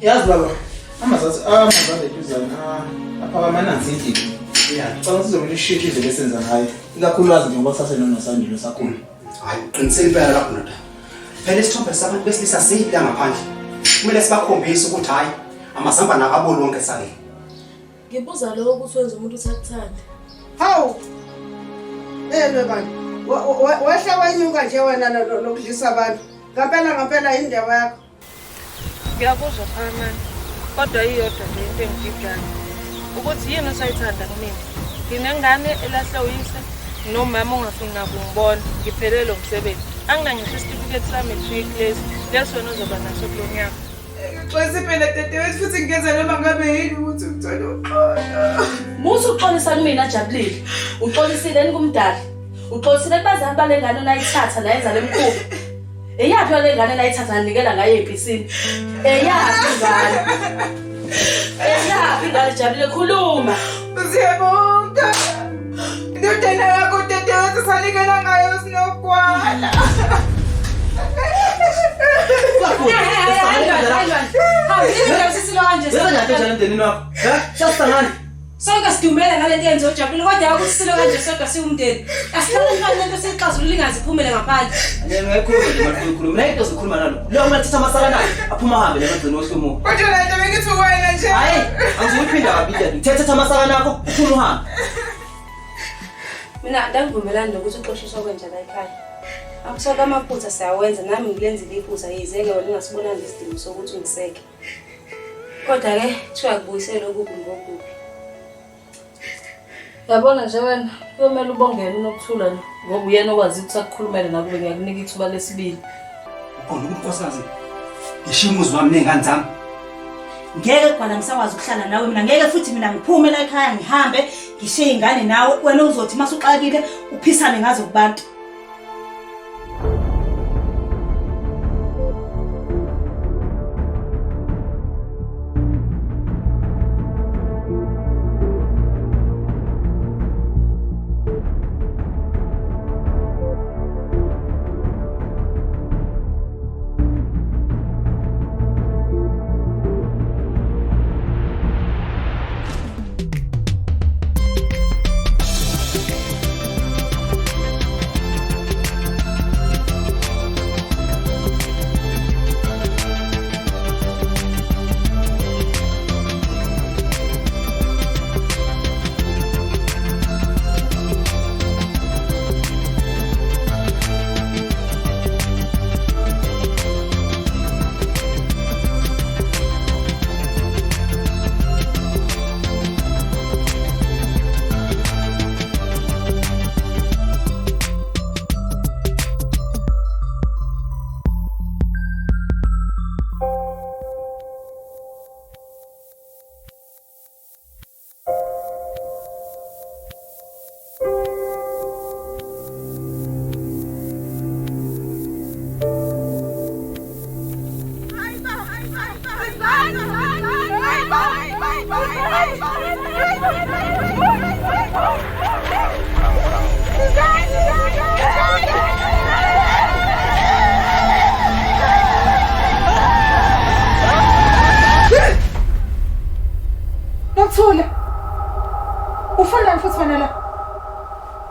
Yazi baba, amazane eduzana apha amananzi indlela. Yeah, xa sizomela ishift indlela esenza ngayo. Ikakhulukazi njengoba kusasenono sandilo sakhulu. Hayi, qiniseka impela lapho ndoda. Phela isithombe sabantu besilisa siyipi la ngaphandle. Kumele sibakhombise ukuthi hayi amasamba nakabo lonke sake. Ngibuza lokho ukuthi wenza umuntu uthakuthanda. Hawu. Bantu. Wehla wanyuka nje wena lokudlisa abantu. Ngampela indaba yakho. Ngiyakuzwa Phamani. Kodwa iyodwa nje into engifikayo. Ukuthi yini osayithanda kumina. Nginengane elahle uyise nomama ongafuni nakungibona. Ngiphelele umsebenzi. Anginangisho isitifiketi sami e-class. Leso wena uzoba naso kulonyaka. Xa phela dadewethu futhi ngeze noma ngabe yini ukuthi uthole uxolo. Musu uxolisa kumina Jabulile. Uxolisile kumdala. Uxolisile kubazali balengane onayithatha nayenza lemkhulu. Eyaphi lengane nayithatha nanikela ngayo ebhisini? Eyaphi ngane? Eyaphi ngane Jabulile khuluma. Siyabonga. Ndodana yakho dadewethu sanikela ngayo sinokwana. Sonke sidumela ngalento yenzo ojabulile kodwa akusisilo kanje sonke siwumndeni. Asihlale kanti lento sixazulula ingaziphumele ngaphandle. Ngikhuluma into sikhuluma nalo. Lo mathatha amasaka nayo aphuma ahambe nemagcini wohlumo. Kodwa la nto bengithi wena nje. Hayi, angizuphinda kabili. Thatha amasaka nakho uphuma uhambe. Mina angivumelani nokuthi uxoshiswa kwenja la ekhaya. Akusoka amaphutha siyawenza nami ngilenzile iphutha yizeke wena ungasibona ngesidingo sokuthi ungiseke. Kodwa ke kuthiwa kubuyisela okubi ngokubi. Yabona nje wena kuyomela ubongene unokuthula ngoba uyena okwazi ukuthi akukhulumele nakube ngiyakunika ithuba lesibili. Ukhona unkosikazi. Ngishimuzi wami nengane zami. Ngeke khona ngisakwazi ukuhlala nawe mina ngeke futhi mina ngiphume la ekhaya ngihambe ngishiye ingane nawe wena uzothi masuxakile uphisane ngazo kubantu. Nokuthula. Ufuna futhi wena la.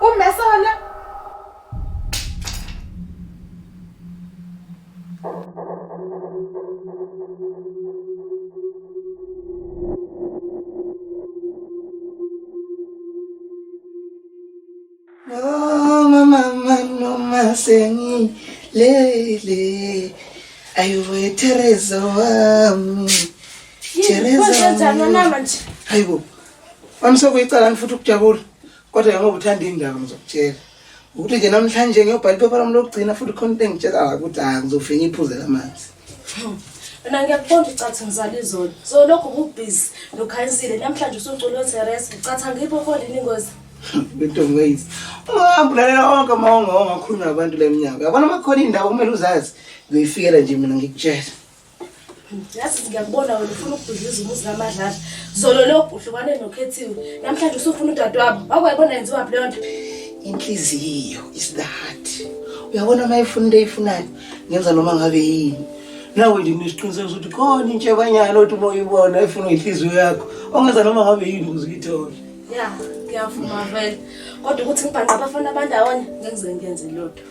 Umesona. Mama sengi lele ayuwe Teresa wami Teresa hayibo amsokuyicala futhi ukujabula kodwa ngoba uthanda indaba ngizokutshela ukuthi nje namhlanje ngiyobhala iphepha lami lokugcina futhi khona into engitshela ukuthi ngizofika iphuzela amanzi. Mina ngiyakubona ucathi ngizala izolo. So lokho kubusy nokhansile namhlanje usucula Teresa ucathi ngipho kodwa ingozi. Into ngeyisi. Ungahambulalela onke ongakhuluma nabantu leminyaka. Yabona makhona indawo kumele uzazi. Ngiyifikela nje mina ngikutshela. Yazi ngiyakubona wena ufuna ukubhidliza umuzi kaMadlala. Zolo lobuhlukane noKhethiwe. Namhlanje usufuna udadewabo. Awuyibona yenziwa leyo nto. Inhliziyo is that. Uyabona mayifuna into eyifunayo ngenza noma ngabe yini. nawe nje nesiqiniseko sokuthi khona intshebanyana othi uma uyibona ifuna inhliziyo yakho ongenza noma ngabe yini ukuze uyithole. Ya, ngiyavuma vele. Kodwa ukuthi ngibhanqa abafana abandawonye ngeke ngiyenze lutho.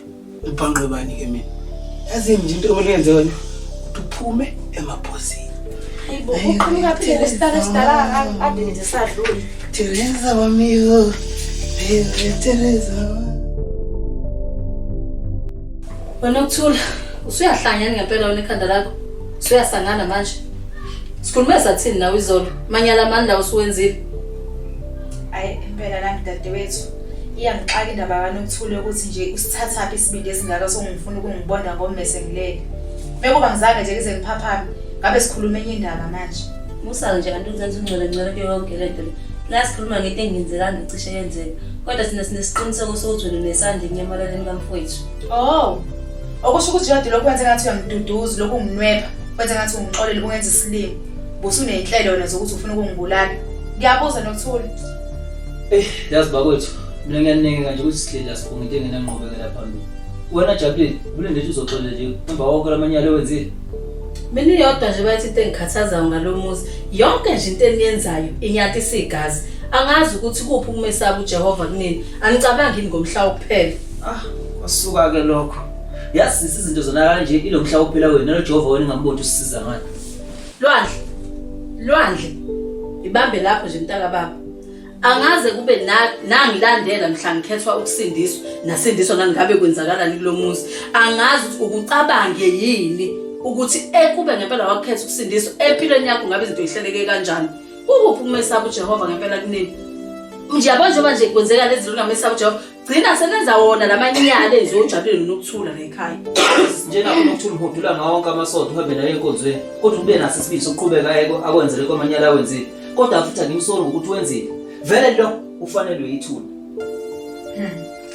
Ubhanqe bani ke mina? Yazi nje into okumele yenze wena ukuthi uphume emaphosini. Hayibo, ukhuluka phela sidala ade nje sadlula. Teresa amigo. Teresa. Wena ukuthula, usuyahlangana ngempela wena ekhanda lakho. Usuyasangana manje. Sikhulume sathini nawe izolo? Manyala amandla usuwenzile. Ayi impela nami dadewethu iyangixaka indaba kaNokuthula ukuthi nje usithathaphi isibindi esingaka songifuna ukungibonda ngomese ngilele. Bekuba ngizange nje kize ngiphaphame ngabe sikhuluma enye indaba manje. Musa nje kanti uzenza ungcele ke yonke lento le. La sikhuluma ngento engenzekanga ngicishe yenzeka. Kodwa sina sinesiqiniseko sokuthi wena unesandla enyamaleni kamfowethu. Oh. Okusho ukuthi yonke lokho kwenza ngathi uyamduduza lokho unginwepha. Kwenza ngathi ungixolele kungenza isilimo. Busuneyinhlelo wena zokuthi ufuna ukungibulala. Ngiyabuza Nokuthula. Yazi bakwethu, mina ngiyanengeka nje ukuthi sihleli asikhonge into engenanqobekela phambili. Wena Jabulile, ulinde nje uzoxolela nje emva konke lamanyala ewenzile. Mina iyodwa nje bathi into engikhathazayo ngalomuzi, yonke nje into eniyenzayo inyathi isigazi. Angazi ukuthi kuphi ukumesaba uJehova kunini. Angicabangi ngomhla kuphela. Wasuka ke lokho. Yazi izinto zona kanje ilomhla kuphela wena noJehova wena ngamboni usisiza ngani. Lwandle. Ibambe lapho nje mntaka baba. Angaze kube nangilandela mhla ngikhethwa ukusindiswa nasindiswa nangabe kwenzakalani kulomuzi. Angazi ukuthi ukucabange yini ukuthi ekube ngempela wakhetha ukusindiswa empilweni yakho ngabe izinto ihleleke kanjani. Ukuphi ukumesaba uJehova ngempela kunini? Njalo nje kwenzeka lezi zinto ngamesaba uJehova. Gcina senenza wona lamanyala ezojabulile Nokuthula la ekhaya. Njengabo Nokuthula umphendula ngawo wonke amasonto uhambe naye enkonzweni. Kodwa ube naso isibindi sokuqhubeka akwenzele kwamanyala awenzile. Kodwa futhi angimsoli ukuthi wenzile. Vele lo ufanele uyithula.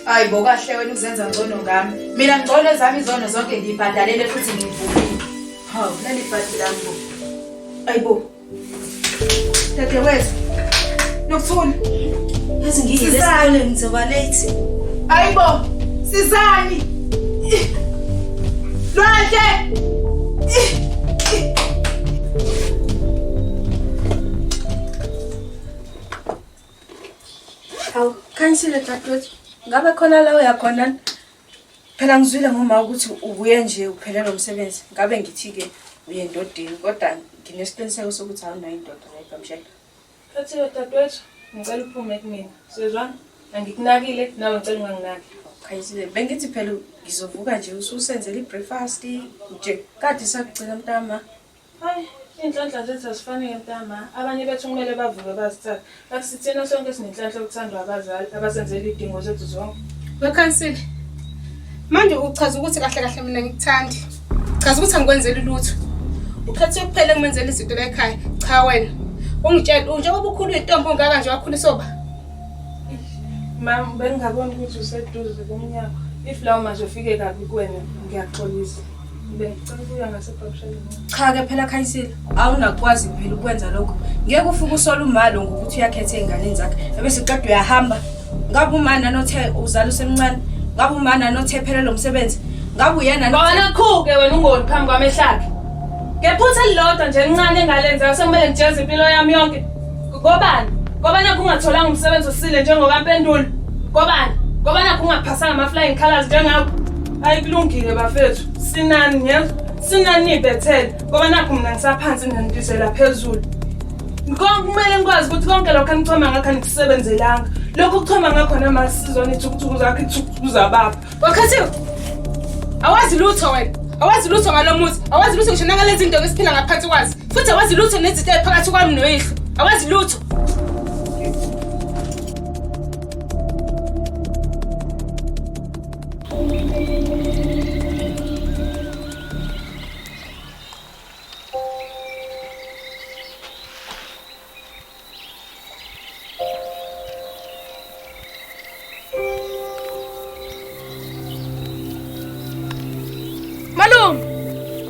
Hayi bo kahle wena uzenza ngcono ngami. Mina ngcono ezami izono zonke ngibhadalele futhi ngivulile. Hawu leli bhadi lami bo. Hayi bo. Dadewethu. Nokuthula. Yazi ngiyile esikoleni ngizoba late. Hayi bo. Sizani. Lwandle. Hawu, khanisile dadewethu. Ngabe khona la uyakhona? Phela ngizwile ngoma ukuthi ubuye nje uphelele umsebenzi. Ngabe ngithi-ke uye endodeni kodwa nginesiqiniseko sokuthi awunayo indoda ngayigamshela. Khathile dadewethu, ngicela uphume kumina. Sizwana? Angikunakile nawe ngicela unganginaki. Khanisile, bengithi phela ngizovuka nje ususenzele ibreakfast nje. Kade sakugcina mntama. Hayi, inhlanhla zethu asifanele mntama. Abanye bethu kumele bavuke bazithathe. Akusithina sonke sinenhlanhla okuthandwa abazali abasenzele idingo zethu zonke. Wekhansile. Manje uchaza ukuthi kahle kahle mina ngikuthandi. Chaza ukuthi angikwenzeli lutho. Ukhethe kuphela ngimenzele izinto la ekhaya. Cha wena. Ungitshela njengoba ukhulu intombi ongaka nje wakhula isoba. Mama, bengingaboni ukuthi useduze komnyaka. If lawo manje ufike kabi kuwena, ngiyaxolisa. Bengicela ukuya ngaseBhabhishekeni. Cha ke phela Khansile, awunakwazi kuphela ukwenza lokho. Ngeke ufike usola umalo ngokuthi uyakhetha einganeni zakhe. Bese qedwe uyahamba. Ngabe umana nothe uzala usemncane. Ngabe umana nothe phela lo msebenzi. Ngabe uyena Bona khuke wena ungoni phambi kwamehlakhe. Ngephutha elilodwa nje encane engalenza sekumele ngijeze impilo yami yonke. Ngobani? Ngoba nakho ungatholanga umsebenzi osile njengokaMpendulo. Ngobani? Ngoba nakho ungaphasanga ama-flying colours njengakho. Ayikulungile bafethu. Sinani yezwa? Sinani nibethele. Ngoba nakho mina ngisaphansi ngendisela phezulu. Kumele ngikwazi ukuthi konke lokho engithoma ngakho angikusebenzelanga. Lokho ukuthoma ngakho namasizoni ithukuthukuz zakhe ithukuthukuz ababa. Wakhathiwe. Awazi lutho wena. Awazi lutho ngalomuzi. Awazi lutho ngisho nangalezi zinto esiphila ngaphansi kwazi. Futhi awazi lutho nezinto eziphakathi kwami noyihlo. Awazi lutho.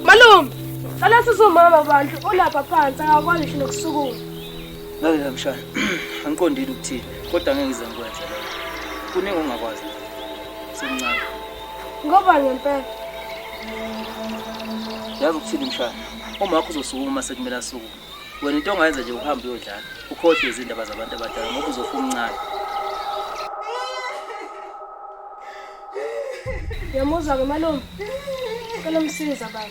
Malum. Ala sizomama bantu olapha phansi akakwazi nje nokusukuma. Ngeke mshana. Angiqondile ukuthini, kodwa ngeke ngize ngikwenze lokho. Kuningi ongakwazi. Semncane. Ngoba ngempela. Yazi ukuthini mshana? Uma wakho uzosukuma sekumele asuku. Wena into ongayenza nje uhamba uyodlala. Ukhohle izindaba zabantu abadala ngoba uzofa umncane. Yamuzwa ke malume. Kala msiza baba.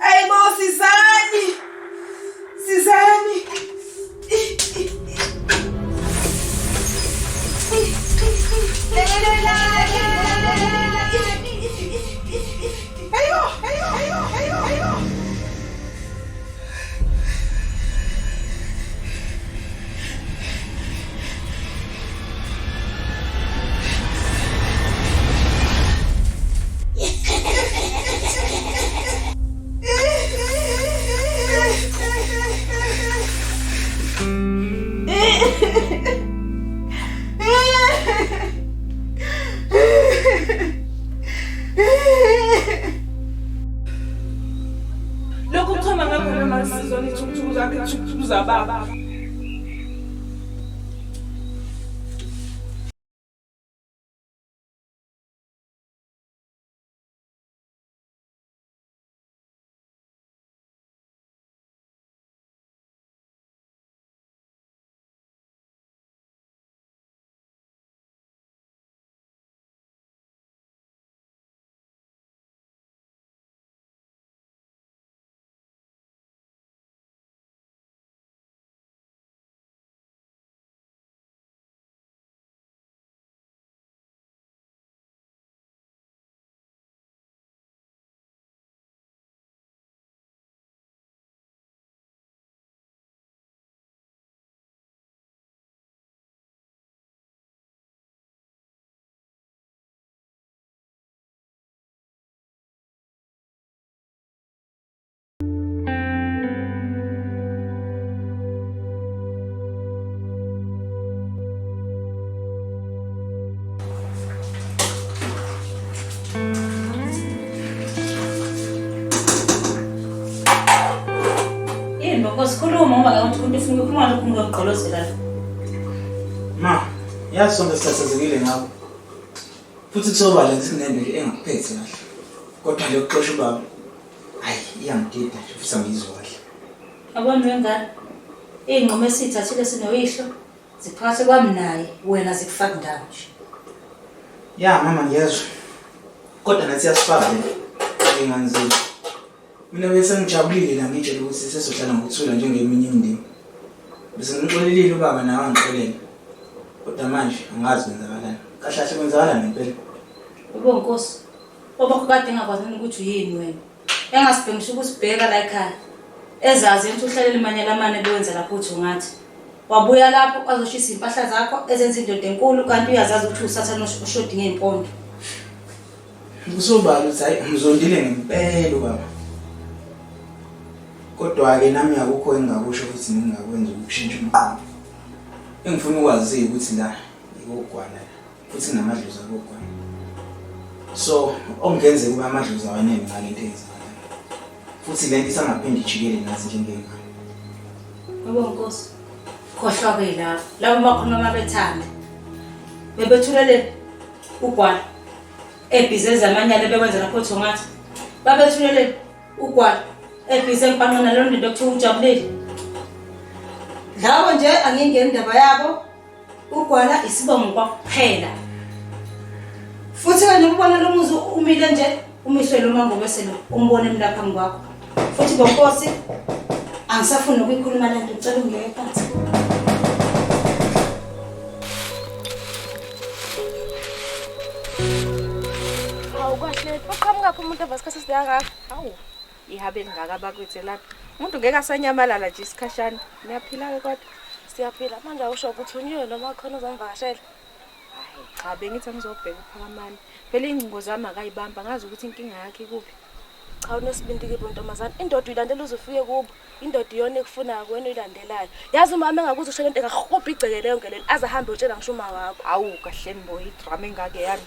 Ayibo Sizani. Sizani. Lokhu kuthoma ngakho namasizoni ithukuthuku zakhe ithukuthuku zababa. Sikhuluma ngoba ngathi umuntu ufuna ukukhuluma lokhu ngokugqolozela. Ma, yazi sonke sisasazekile ngakho. Futhi kusobala ukuthi kunento engakuphethe kahle. Kodwa le kuxosha ubaba. Hayi, iyangidida nje futhi angizwa kahle. Yabona wengane. Ingqomo esithathile sinoyihlo ziphakathi kwami naye wena zikufaka ndawo nje. Ya mama ngiyezwa. Kodwa nathi siyasifaka ingane. Mina bese ngijabulile la ngitshela ukuthi sesohlala ngokuthula njengeminye imindeni. Bese ngixolelile ubaba nawe angixolele. Kodwa manje angazi kwenzakalani. Kahle kwenzakalani impela. Yebo Nkosi. Baba kade ngakwazi ukuthi uyini wena. Engasibhengisha ukusibheka la ekhaya. Ezazi ukuthi uhlalele imanyela amane bewenza lapho uthi ungathi. Wabuya lapho azoshisa impahla zakho ezenza indoda enkulu kanti uyazazi ukuthi usathana ushodi ngeimpondo. Kusobala ukuthi hayi ngizondile ngempela ubaba. Kodwa-ke nami akukho engingakusho ukuthi ngingakwenza ukushintsha umqondo. Engifuna ukwazi ukuthi la ikogwana futhi namadlozi akogwana. So okungenzeka kuba amadlozi awanele ngalento eyenzakalayo. Futhi lento isangaphindi ijikele nazi njengengane. Yebo Nkosi. Khohlwa-ke la. Labo bakhona mabethanda. Bebethulele ugwala. Ebhize zamanyala bekwenza lapho uthi ngathi. Babethulele ugwala. Ebhize ngipanqana lo nto Dr. Ujabulile. Lawo nje angingeni indaba yabo. Ugwala isibongo kwakuphela. Futhi kanje ubona lo muzi umile nje umiswe lo mango bese lo umbone mina phambi kwakho. Futhi bonkosi angisafuni ukuyikhuluma le nto ngicela ungiyeke phansi. Hawu kahle. Baqhamuka phi umuntu avasikhathi sidaka? Hawu. Ihabe lingaka bakwethe lapha. Umuntu ngeke asanyamalala nje isikhashana. Niyaphila ke kodwa? Siyaphila. Manje awusho ukuthi uniyo noma khona uzamvakashela? Hayi, cha bengithi ngizobheka uPhakamani. Phela ingcingo zami akayibamba ngazi ukuthi inkinga yakhe ikuphi. Cha unesibindi ke bontombazana. Indoda uyilandela uzofike kubo. Indoda iyona ekufuna kuwena uyilandelayo. Yazi umama engakuthi ushela into engahobha igceke leyo ngele aze ahambe utshela ngishuma wakho. Awu kahle mboyi idrama engake yani.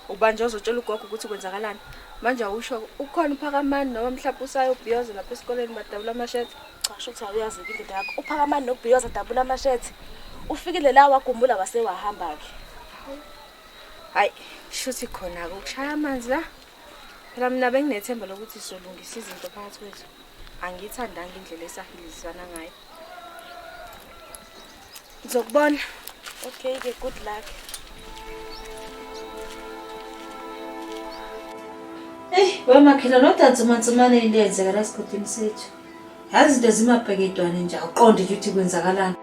Ubanje uzotshela ugogo ukuthi kwenzakalani. Manje awusho ukhona uPhakamani noma mhlawumbe usayo uBhiyoza lapha esikoleni badabula amashethi. Cha sho ukuthi awuyazi into yakho. uPhakamani noBhiyoza dabula amashethi. ufikile la wagumbula wase wahamba-ke. Hayi, shuthi khona-ke ukushaya amanzi la. Phela mina benginethemba lokuthi sizolungisa izinto phakathi kwethu. Angiyithandanga indlela esahilisana ngayo. Ngizokubona. Okay-ke, good luck. Wemakhelwane odatsumane into eyenzeka la esigodini sethu. Yazi izinto zimabhekedwane nje awuqonde nje ukuthi kwenzakalani.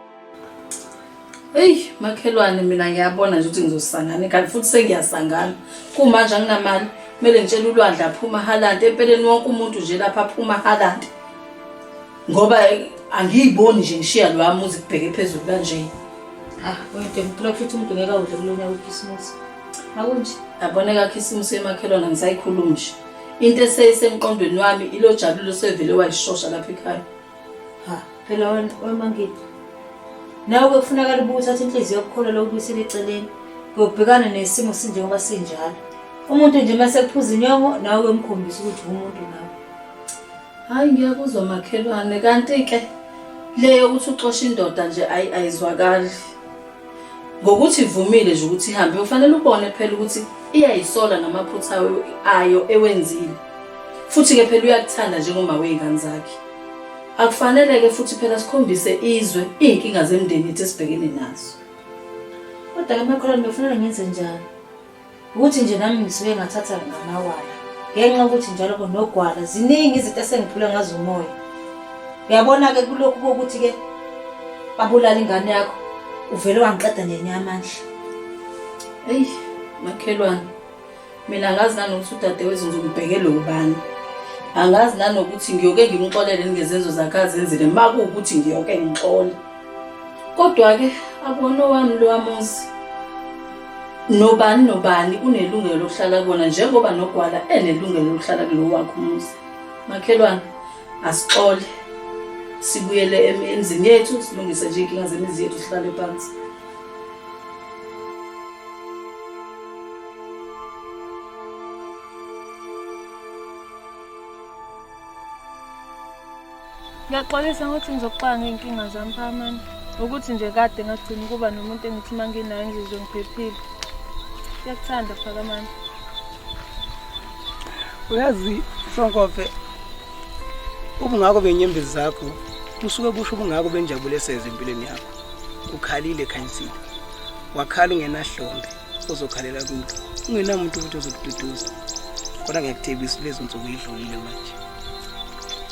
Makhelwane mina ngiyabona nje ukuthi ngizosangana kanti futhi sengiyasangana. Kumanje anginamali, kumele ngitshele uLwandle aphuma Halandi. Empeleni wonke umuntu nje lapha aphuma Halandi. Ngoba angiyiboni nje ngishiya lo muzi kubheke phezulu kanje. Wena ngifuna futhi umuntu ngeke awudle kulona uKhisimusi. Akunje aboneka Khisimusi emakhelwane ngisayikhuluma nje. Into eseyisemqondweni wami ilo Jabulo sevele wayishosha lapha ekhaya. Phela wena ngithi nawe kufuneka libuye uthathe inhliziyo yokukholwa lokubuyisela eceleni. Ngiyobhekana nesimo sinjengoba sinjalo. Umuntu nje mase kuphuza inyongo nawe kwemkhombisa ukuthi umuntu nawe. Hayi ngiyakuzwa makhelwane kanti ke leyo ukuthi uxosha indoda nje ayizwakali. Ngokuthi ivumile nje ukuthi ihambe ufanele ubone phela ukuthi iyayisola ngamaphutha ayo ewenzile. Futhi ke phela uyakuthanda njengoma wezingane zakhe. Akufanele ke futhi phela sikhombise izwe inkinga zemndeni ethu esibhekene nazo. Kodwa ke makhelwane befanele ngenze njalo. Ukuthi nje nami ngisuke ngathatha ngamawala. Ngenxa ukuthi njalo konogwala ziningi izinto esengiphula ngazo umoya. Uyabona ke kulokhu ukuthi ke babulala ingane yakho uvele wangiqeda nje nyamandla. Makhelwane mina ngazi nanokuthi udadewethu ngizombhekela ubani. Angazi nanokuthi ngiyoke ngimxolele ngezenzo zakhe azenzile makuukuthi ngiyoke ngixole. Kodwa ke akubona wami lo amuzi. Nobani unelungelo lokuhlala kubona njengoba nogwala enelungelo lokuhlala kulo wakhe umuzi. Makhelwane asixole. Sibuyele emzini yethu silungise nje inkinga zemizi yethu sihlale phansi. Ngiyaxolisa ukuthi ngizoxoxa ngeenkinga zami phamani. Ukuthi nje kade ngagcina kuba nomuntu engithi manginayo ngizizwe ngiphephile. Siyakuthanda Phakamani. Uyazi Sonkofe ubungako benyembezi zakho usuke kusho ubungako benjabule seze empilweni yakho. Ukhalile Khanyisile. Wakhala ungenahlombe uzokhalela kulo. Ungenamuntu ukuthi ozokududuza. Kodwa ngiyakuthembisa lezo nsuku idlulile manje.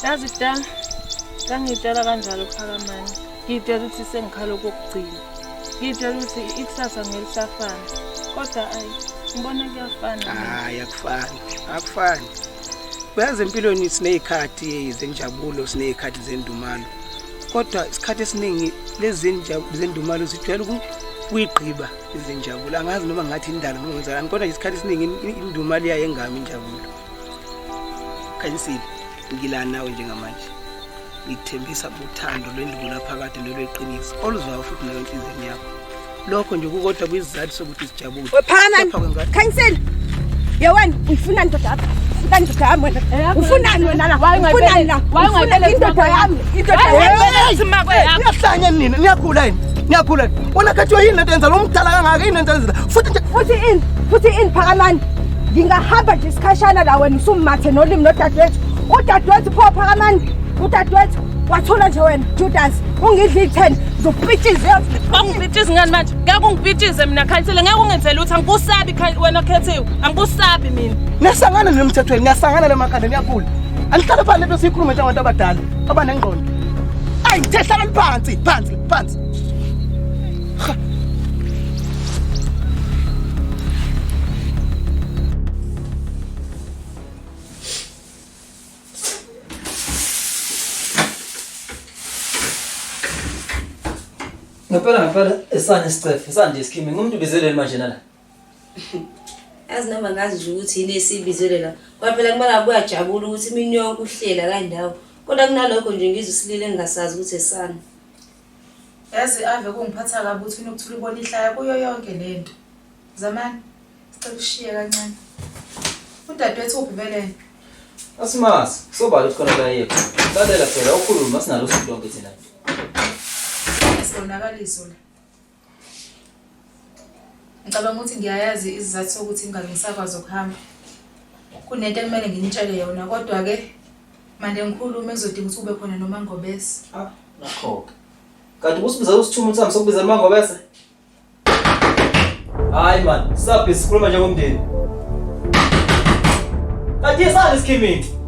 Yazi Dan, ngangitshela kanjalo Phakamani. Ngitshela ukuthi sengikhala kokugcina. Ngitshela ukuthi ikusasa ngelisafana. Kodwa ngibona kuyafana. Akufani. Uyazi empilweni sinezikhathi zenjabulo, sinezikhathi zendumalo. Kodwa isikhathi esiningi lezi zendumalo zijwayele ukuyigqiba izenjabulo. Angazi noma ngathi indalo noma ngenzani kodwa isikhathi esiningi indumalo iyaye engami injabulo. Khanyisile ngilana nawe njengamanje. Ngikuthembisa uthando lwendlula phakathi nolweqiniso oluzwayo futhi nolwenhlizweni yakho. Lokho nje kukodwa kuyizathu sokuthi sijabule. Phakamani Khanyisile. Yewena ufuna ndoda apha. Ndoda yami wena. Ufunani wena la? Ufunani la? Ufuna indoda yami. Indoda yami. Simakwe yakho. Niyahlanya nina, niyakhula yini? Niyakhula. Wona khathiwa yini lento yenza lo mdala kangaka yini lento yenza? Futhi in Phakamani. Ngingahamba nje isikhashana la wena usumathe nolimi nodadewethu. Udadewethu pho Phakamani. Udadewethu wathola nje wena Judas ungidli 10 zopithiza. Angipithiza ngani manje? Ngeke ungipithize mina Khanyisile, ngeke ungenzele ukuthi angikusabi wena Khethiwe. Angikusabi mina. Nesangana nemthethweni, niyasangana lemakhanda niyakhula. Anihlala phansi bese sikhulume njengabantu abadala abanengqondo. Ngithehla phansi. Ngempela esane sicefe, esanje iskimi ngumuntu bezeleni manje nala. Yazi noma ngazi nje ukuthi yini esibizele la. Kwaphela kumele akuyajabula ukuthi imini yonke uhlela la ndawo. Kodwa kunalokho nje ngizosilile engasazi ukuthi esana. Yazi ave kungiphatha kabi ukuthi unokuthula ubona ihlaya kuyo yonke lento. Zamani sicela ushiye kancane. Udadewethu ubhibelene. Asimazi, sobala ukuthi khona la yekho. Lalela phela ukhuluma sinalo sonke thina. Sibonakaliso la. Ngicabanga ukuthi ngiyayazi izizathu sokuthi ingabe ngisakwazi ukuhamba. Kunento ekumele nginitshele yona kodwa ke manje ngikhulume kuzodinga ukuthi ube khona noma ngobese. Nakho. Kanti usibiza usithuma uthami sokubiza noma ngobese? Hayi man, sabhi sikhuluma njengomndeni. Kanti yesani iskimini?